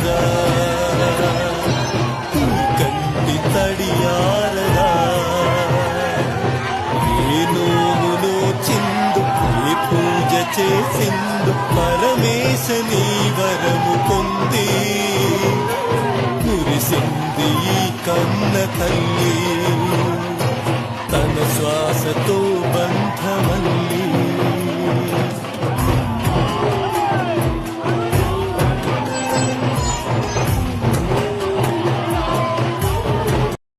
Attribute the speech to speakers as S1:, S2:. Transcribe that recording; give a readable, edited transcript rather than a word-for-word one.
S1: తీరదా కంటి తడియారదా ఏ నోములో చిందు ఏ పూజ చేసిందు పరమేశ నీ వరము పొంది మురిసింది ఈ కన్న తల్లి తన శ్వాసతో